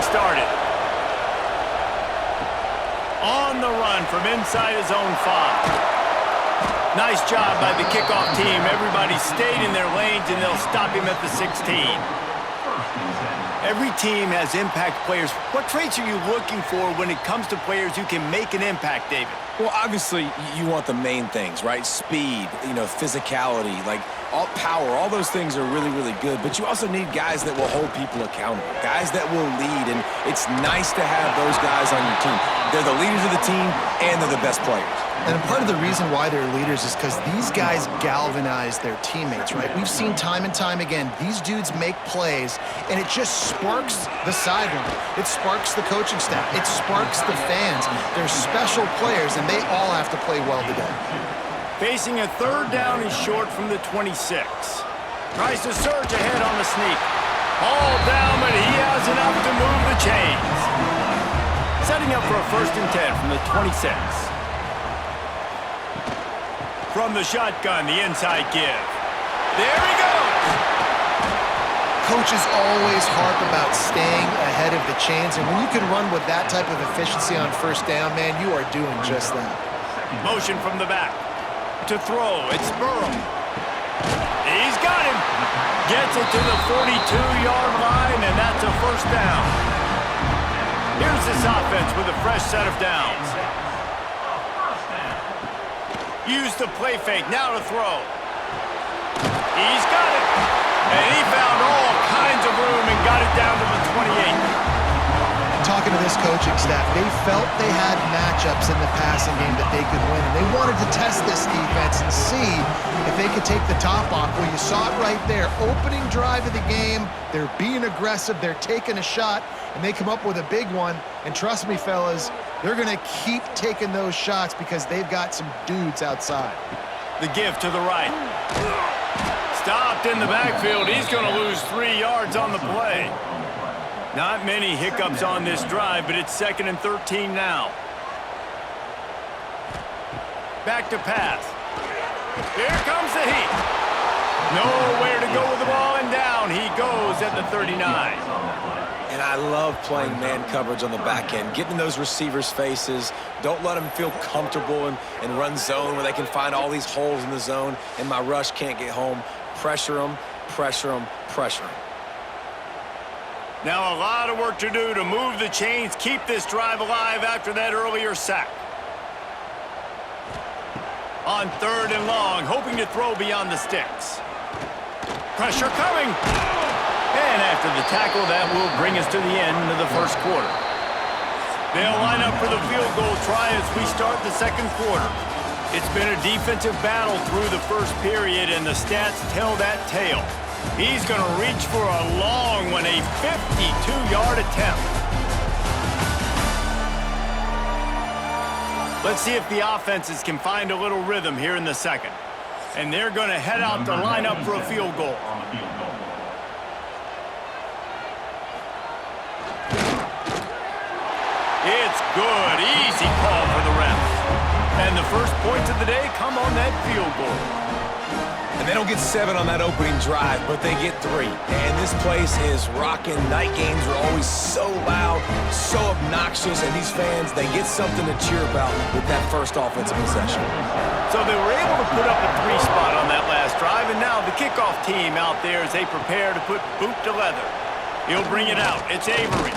started. On the run from inside his own 5. Nice job by the kickoff team. Everybody stayed in their lanes, and they'll stop him at the 16. Every team has impact players. What traits are you looking for when it comes to players who can make an impact, David? Well, obviously, you want the main things, right? Speed, physicality, like all power, all those things are really, really good. But you also need guys that will hold people accountable, guys that will lead. And it's nice to have those guys on your team. They're the leaders of the team, and they're the best players. And part of the reason why they're leaders is because these guys galvanize their teammates, right? We've seen time and time again, these dudes make plays, and it just sparks the sideline. It sparks the coaching staff. It sparks the fans. They're special players, and they all have to play well today. Facing a third down and short from the 26. Tries to surge ahead on the sneak. All down, but he has enough to move the chains. Setting up for a 1st and 10 from the 26. From the shotgun, the inside give. There he goes! Coaches always harp about staying ahead of the chains, and when you can run with that type of efficiency on 1st down, man, you are doing just that. Motion from the back. To throw, it's Burrow. He's got him! Gets it to the 42-yard line, and that's a 1st down. Here's this offense with a fresh set of downs. Use the play fake, now to throw. He's got it. And he found all kinds of room and got it down to the 28. Talking to this coaching staff, they felt they had matchups in the passing game that they could win, and they wanted to test this defense and see if they could take the top off. Well, you saw it right there. Opening drive of the game, they're being aggressive, they're taking a shot, and they come up with a big one. And trust me, fellas, they're going to keep taking those shots because they've got some dudes outside. The give to the right. Stopped in the backfield. He's going to lose 3 yards on the play. Not many hiccups on this drive, but it's 2nd and 13 now. Back to pass. Here comes the heat. Nowhere to go with the ball, and down he goes at the 39. And I love playing man coverage on the back end, getting in those receivers' faces. Don't let them feel comfortable and run zone where they can find all these holes in the zone, and my rush can't get home. Pressure them, pressure them, pressure them. Now a lot of work to do to move the chains, keep this drive alive after that earlier sack. On 3rd and long, hoping to throw beyond the sticks. Pressure coming. And after the tackle, that will bring us to the end of the 1st quarter. They'll line up for the field goal try as we start the 2nd quarter. It's been a defensive battle through the 1st period, and the stats tell that tale. He's going to reach for a long one, a 52-yard attempt. Let's see if the offenses can find a little rhythm here in the 2nd. And they're going to head out to line up for a field goal. It's good. Easy call for the refs. And the first points of the day come on that field goal. And they don't get 7 on that opening drive, but they get 3. And this place is rocking. Night games are always so loud, so obnoxious, and these fans, they get something to cheer about with that first offensive possession. So they were able to put up a 3 spot on that last drive, and now the kickoff team out there as they prepare to put boot to leather. He'll bring it out. It's Avery.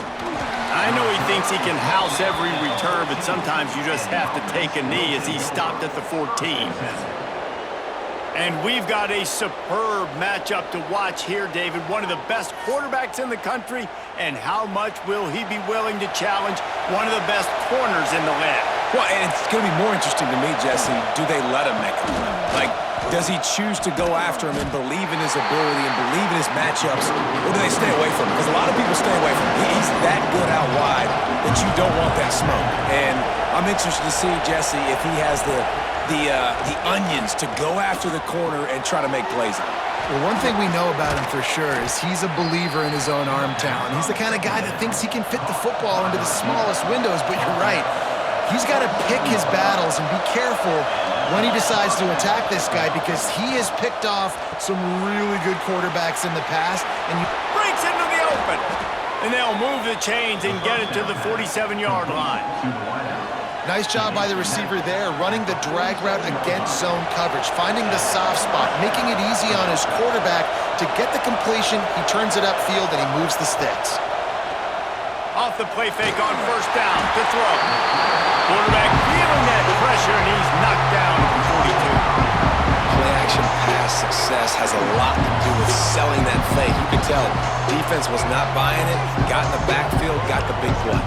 I know he thinks he can house every return, but sometimes you just have to take a knee as he stopped at the 14. And we've got a superb matchup to watch here, David. One of the best quarterbacks in the country, and how much will he be willing to challenge one of the best corners in the land? Well, and it's going to be more interesting to me, Jesse, do they let him make a play? Like, does he choose to go after him and believe in his ability and believe in his matchups, or do they stay away from him? Because a lot of people stay away from him. He's that good out wide that you don't want that smoke. And I'm interested to see, Jesse, if he has the onions to go after the corner and try to make plays on it. Well, one thing we know about him for sure is he's a believer in his own arm talent. He's the kind of guy that thinks he can fit the football into the smallest windows, but you're right. He's got to pick his battles and be careful when he decides to attack this guy, because he has picked off some really good quarterbacks in the past. And breaks into the open. And And they'll move the chains and get it to the 47-yard line. Nice job by the receiver there, running the drag route against zone coverage, finding the soft spot, making it easy on his quarterback to get the completion. He turns it upfield and he moves the sticks. Off the play fake on first down to throw. Quarterback feeling that pressure, and he's knocked down at the 42. Play-action pass success has a lot to do with selling that fake. You can tell defense was not buying it, got in the backfield, got the big play.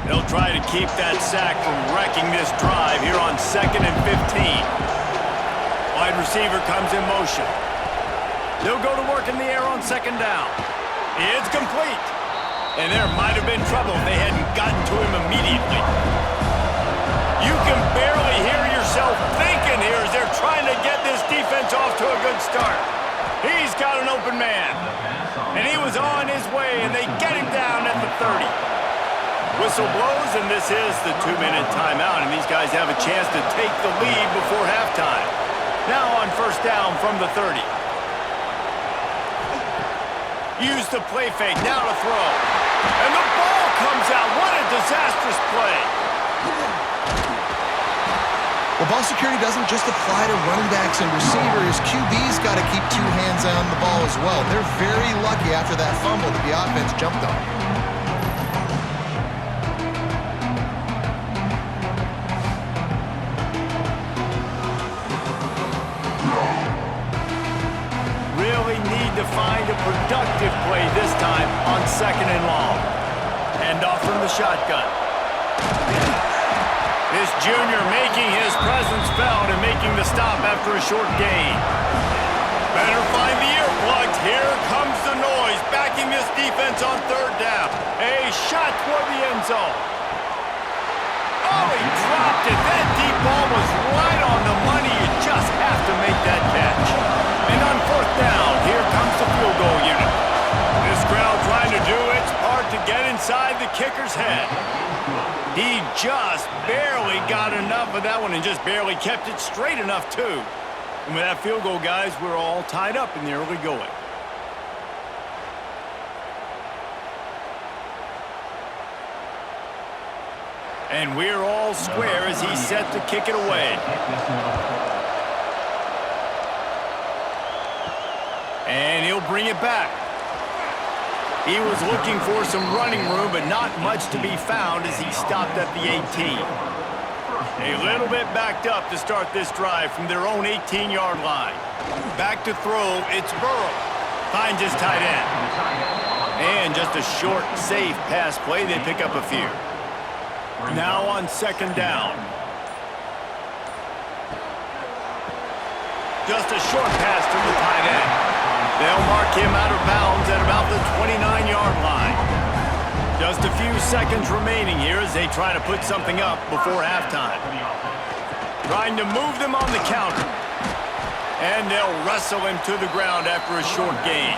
They'll try to keep that sack from wrecking this drive here on 2nd and 15. Wide receiver comes in motion. They'll go to work in the air on 2nd down. It's complete. And there might have been trouble if they hadn't gotten to him immediately. You can barely hear yourself thinking here as they're trying to get this defense off to a good start. He's got an open man. And he was on his way, and they get him down at the 30. Whistle blows, and this is the 2-minute timeout, and these guys have a chance to take the lead before halftime. Now on first down from the 30. Use the play fake, now to throw. And the ball comes out. What a disastrous play. Well, ball security doesn't just apply to running backs and receivers. QB's got to keep two hands on the ball as well. They're very lucky after that fumble that the offense jumped on. To find a productive play this time on 2nd and long. Hand off from the shotgun. This junior making his presence felt and making the stop after a short gain. Better find the earplugs. Here comes the noise, backing this defense on 3rd down. A shot toward the end zone. Oh, he dropped it. That deep ball was right on the money. You just have to make that catch. And on 4th down, here comes the field goal unit. This crowd trying to do its part to get inside the kicker's head. He just barely got enough of that one and just barely kept it straight enough, too. And with that field goal, guys, we're all tied up in the early going. And we're all square as he's set to kick it away. And he'll bring it back. He was looking for some running room, but not much to be found as he stopped at the 18. A little bit backed up to start this drive from their own 18-yard line. Back to throw, it's Burrow. Finds his tight end. And just a short, safe pass play, they pick up a few. Now on 2nd down. Just a short pass to the tight end. They'll mark him out of bounds at about the 29-yard line. Just a few seconds remaining here as they try to put something up before halftime. Trying to move them on the counter. And they'll wrestle him to the ground after a short gain.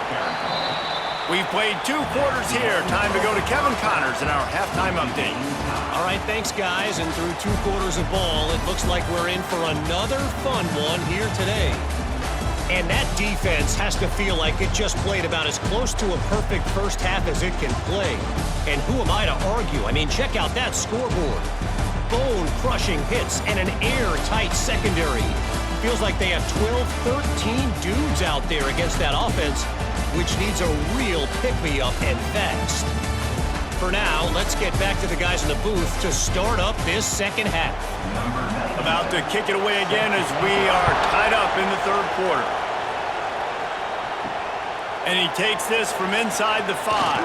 We've played 2 quarters here. Time to go to Kevin Connors in our halftime update. All right, thanks, guys. And through 2 quarters of ball, it looks like we're in for another fun one here today. And that defense has to feel like it just played about as close to a perfect first half as it can play. And who am I to argue? I mean, check out that scoreboard. Bone-crushing hits and an airtight secondary. Feels like they have 12, 13 dudes out there against that offense, which needs a real pick-me-up and fast. For now, let's get back to the guys in the booth to start up this second half. About to kick it away again as we are tied up in the 3rd quarter. And he takes this from inside the 5.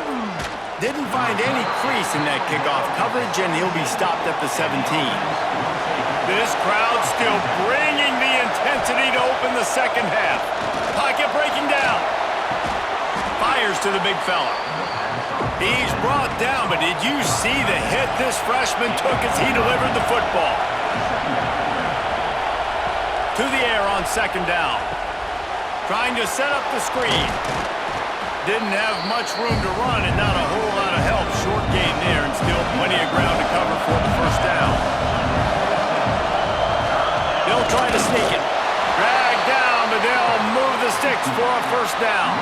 Didn't find any crease in that kickoff coverage, and he'll be stopped at the 17. This crowd still bringing the intensity to open the second half. Pocket breaking down. Fires to the big fella. He's brought down, but did you see the hit this freshman took as he delivered the football? To the air on 2nd down. Trying to set up the screen. Didn't have much room to run and not a whole lot of help. Short gain there and still plenty of ground to cover for the first down. They'll try to sneak it. looks for a first down.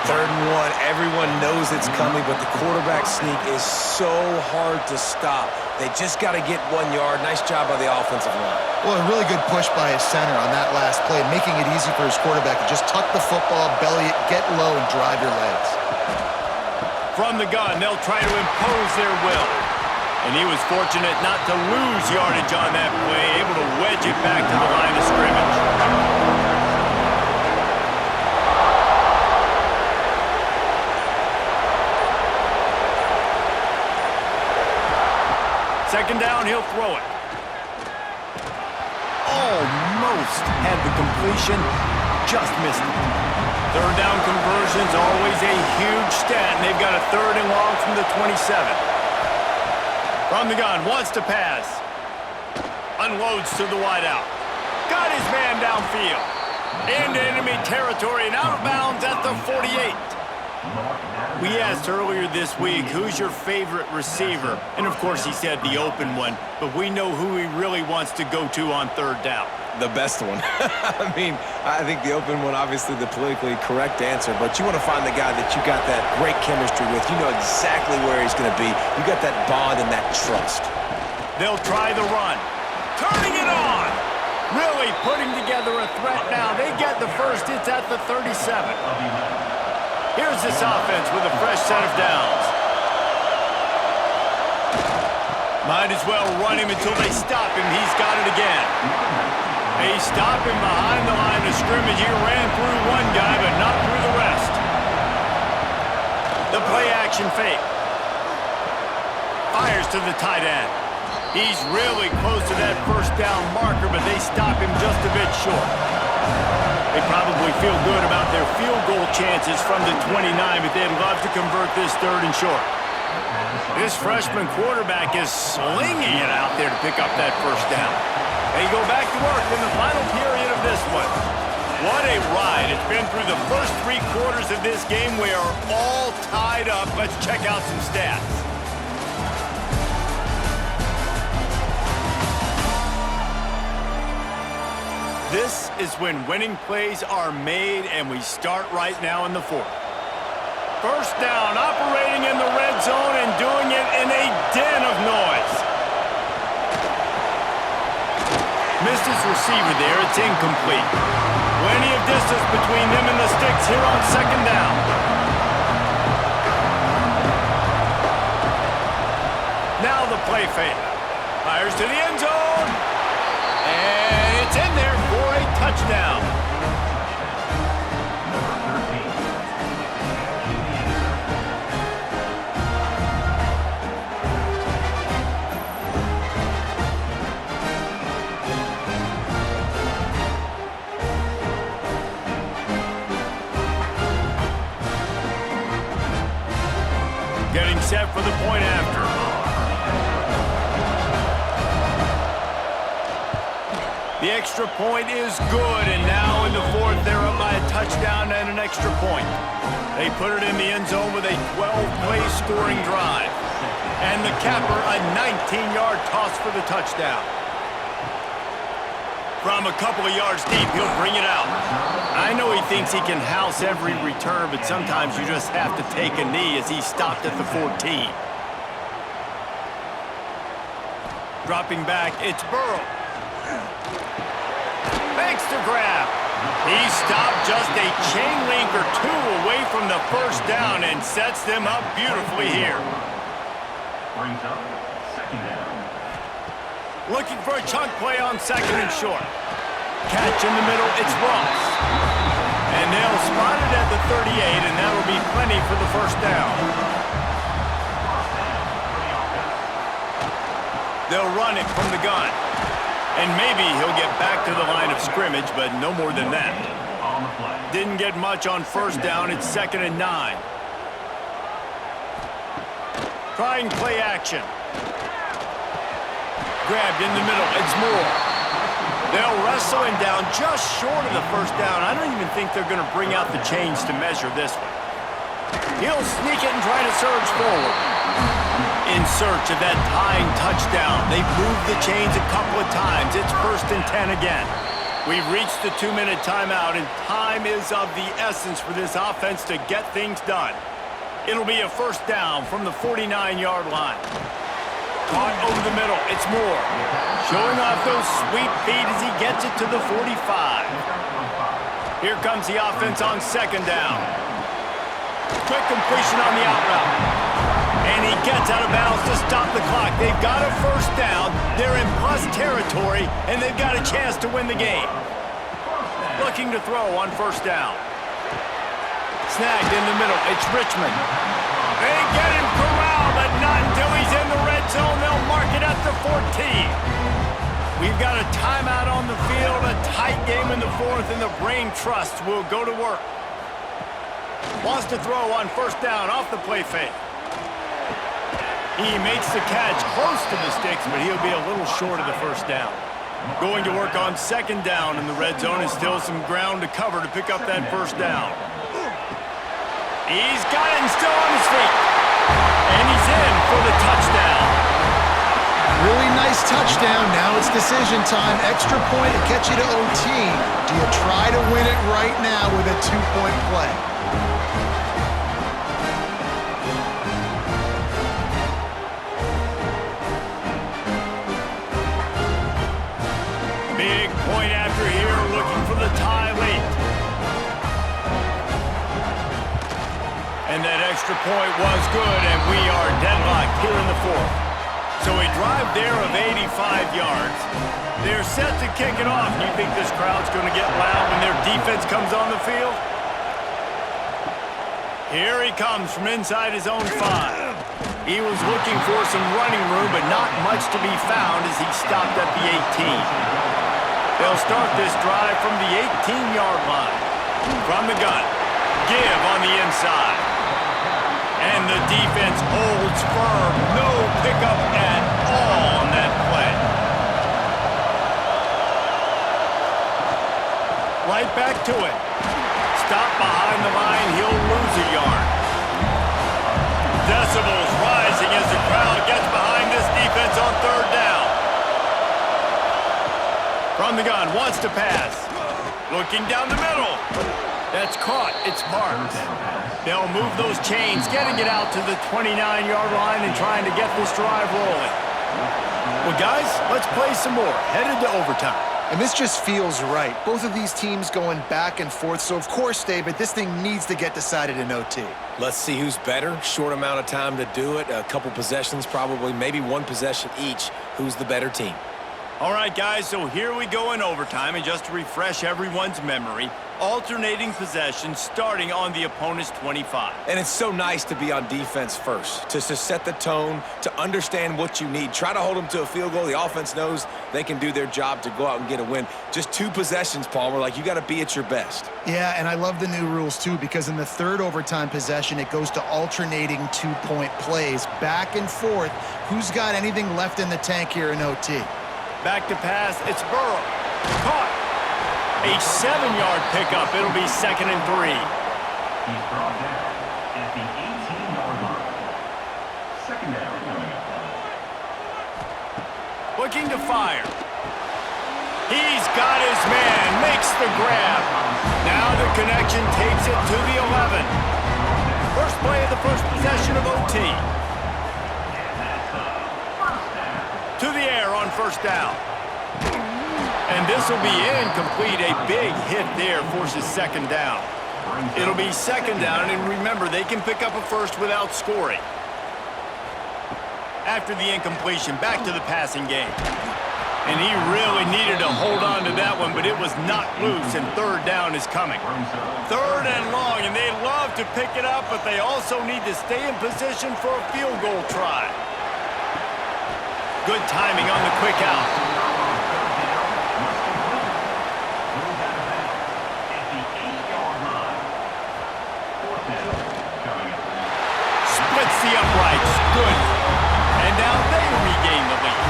3rd and 1. Everyone knows it's coming, but the quarterback sneak is so hard to stop. They just got to get 1 yard. Nice job by the offensive line. Well, a really good push by his center on that last play, making it easy for his quarterback to just tuck the football, belly it, get low, and drive your legs. From the gun, they'll try to impose their will. And he was fortunate not to lose yardage on that play, able to wedge it back to the line of scrimmage. 2nd down, he'll throw it. Almost had the completion, just missed it. 3rd down conversion's always a huge stat, and they've got a 3rd and long from the 27. From the gun, wants to pass. Unloads to the wideout. Got his man downfield. Into enemy territory and out of bounds at the 48. We asked earlier this week, who's your favorite receiver? And of course he said the open one, but we know who he really wants to go to on 3rd down. The best one. I mean, I think the open one, obviously the politically correct answer, but you want to find the guy that you got that great chemistry with. You know exactly where he's going to be. You got that bond and that trust. They'll try the run. Turning it on! Really putting together a threat now. They get the first. It's at the 37. Here's this offense with a fresh set of downs. Might as well run him until they stop him. He's got it again. They stop him behind the line of scrimmage. He ran through one guy, but not through the rest. The play-action fake. Fires to the tight end. He's really close to that first down marker, but they stop him just a bit short. They probably feel good about their field goal chances from the 29, but they'd love to convert this 3rd and short. This freshman quarterback is slinging it out there to pick up that first down. They go back to work in the final period of this one. What a ride. It's been through the first 3 quarters of this game. We are all tied up. Let's check out some stats. This is when winning plays are made, and we start right now in the 4th. First down, operating in the red zone and doing it in a den of noise. Missed his receiver there. It's incomplete. Plenty of distance between them and the sticks here on 2nd down. Now the play fake. Fires to the end zone. And it's in there for a touchdown. Getting set for the point after. The extra point is good, and now in the 4th, they're up by a touchdown and an extra point. They put it in the end zone with a 12-play scoring drive. And the capper, a 19-yard toss for the touchdown. From a couple of yards deep, he'll bring it out. I know he thinks he can house every return, but sometimes you just have to take a knee as he stopped at the 14. Dropping back, it's Burrow. Makes the grab. He stopped just a chain link or 2 away from the first down and sets them up beautifully here. Brings up 2nd down. Looking for a chunk play on 2nd and short. Catch in the middle, it's Ross. And they'll spot it at the 38, and that'll be plenty for the first down. They'll run it from the gun. And maybe he'll get back to the line of scrimmage, but no more than that. Didn't get much on first down. It's 2nd and 9. Trying play action. Grabbed in the middle. It's Moore. They'll wrestle him down just short of the first down. I don't even think they're going to bring out the chains to measure this one. He'll sneak it and try to surge forward. In search of that tying touchdown. They've moved the chains a couple of times. It's 1st and 10 again. We've reached the 2-minute timeout, and time is of the essence for this offense to get things done. It'll be a first down from the 49-yard line. Caught over the middle. It's Moore. Showing off those sweet feet as he gets it to the 45. Here comes the offense on second down. Quick completion on the out route. And he gets out of bounds to stop the clock. They've got a first down. They're in plus territory, and they've got a chance to win the game. Looking to throw on first down. Snagged in the middle. It's Richmond. They get him corralled, but not until he's in the red zone. They'll mark it at the 14. We've got a timeout on the field, a tight game in the fourth, and the Brain Trust will go to work. Wants to throw on first down off the play fake. He makes the catch close to the sticks, but he'll be a little short of the first down. Going to work on second down in the red zone, and still some ground to cover to pick up that first down. He's got it and still on his feet. And he's in for the touchdown. Really nice touchdown. Now it's decision time. Extra point to get you to OT. Do you try to win it right now with a 2-point play? Big point after here, looking for the tie late. And that extra point was good, and we are deadlocked here in the fourth. So a drive there of 85 yards. They're set to kick it off. Do you think this crowd's going to get loud when their defense comes on the field? Here he comes from inside his own 5. He was looking for some running room, but not much to be found as he stopped at the 18. They'll start this drive from the 18-yard line. From the gun. Give on the inside. And the defense holds firm. No pickup at all on that play. Right back to it. Stop behind the line. He'll lose a yard. Decibels rising as the crowd gets behind this defense on third down. From the gun, wants to pass. Looking down the middle. That's caught. It's marked. They'll move those chains, getting it out to the 29-yard line and trying to get this drive rolling. Well, guys, let's play some more. Headed to overtime. And this just feels right. Both of these teams going back and forth. So, of course, David, this thing needs to get decided in OT. Let's see who's better. Short amount of time to do it. A couple possessions, probably, maybe one possession each. Who's the better team? All right, guys, so here we go in overtime, and just to refresh everyone's memory, alternating possessions starting on the opponent's 25. And it's so nice to be on defense first, to set the tone, to understand what you need. Try to hold them to a field goal. The offense knows they can do their job to go out and get a win. Just 2 possessions, Palmer, like you got to be at your best. Yeah, and I love the new rules, too, because in the third overtime possession, it goes to alternating 2-point plays, back and forth. Who's got anything left in the tank here in OT? Back to pass, it's Burrow. Caught. A 7-yard pickup. It'll be 2nd and 3. He's brought down at the 18-yard line. Second down coming up. Looking to fire. He's got his man. Makes the grab. Now the connection takes it to the 11. First play of the first possession of OT. To the air on first down. And this will be incomplete. A big hit there forces second down. It'll be second down, and remember, they can pick up a first without scoring. After the incompletion, back to the passing game. And he really needed to hold on to that one, but it was not loose, and third down is coming. Third and long, and they love to pick it up, but they also need to stay in position for a field goal try. Good timing on the quick out. Splits the uprights. Good. And now they regain the lead.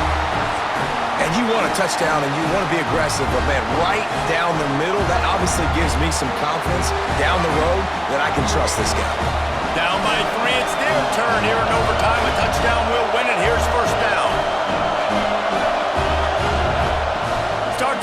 And you want a touchdown and you want to be aggressive, but man, right down the middle, that obviously gives me some confidence down the road that I can trust this guy. Down by 3, it's their turn here in overtime. A touchdown will win it. Here's first down. Start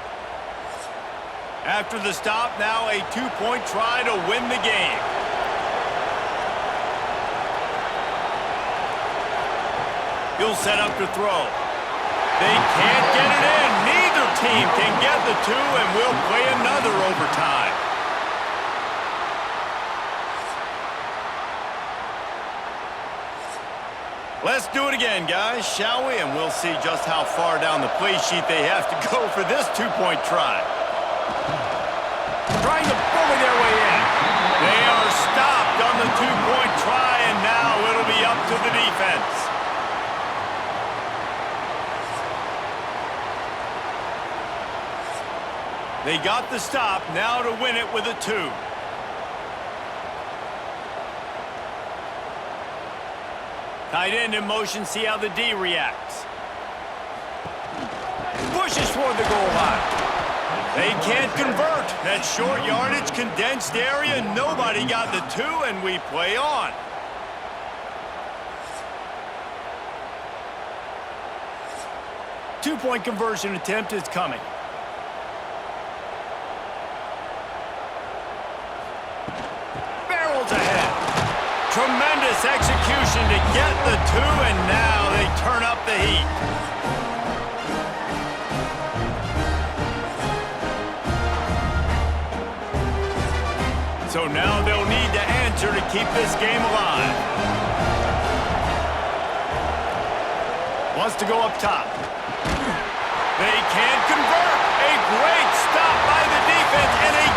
After the stop, now a 2-point try to win the game. He'll set up to throw. They can't get it in. Neither team can get the 2, and we'll play another overtime. Let's do it again, guys, shall we? And we'll see just how far down the play sheet they have to go for this 2-point try. Trying to bully their way in. They are stopped on the 2-point try, and now it'll be up to the defense. They got the stop, now to win it with a 2. Tight end in motion, see how the D reacts. Pushes toward the goal line. They can't convert. That short yardage, condensed area, nobody got the 2, and we play on. Two-point conversion attempt is coming. Barrels ahead. Tremendous execution to get the 2, and now they turn up the heat. So now they'll need to answer to keep this game alive. Wants to go up top. They can't convert. A great stop by the defense, and a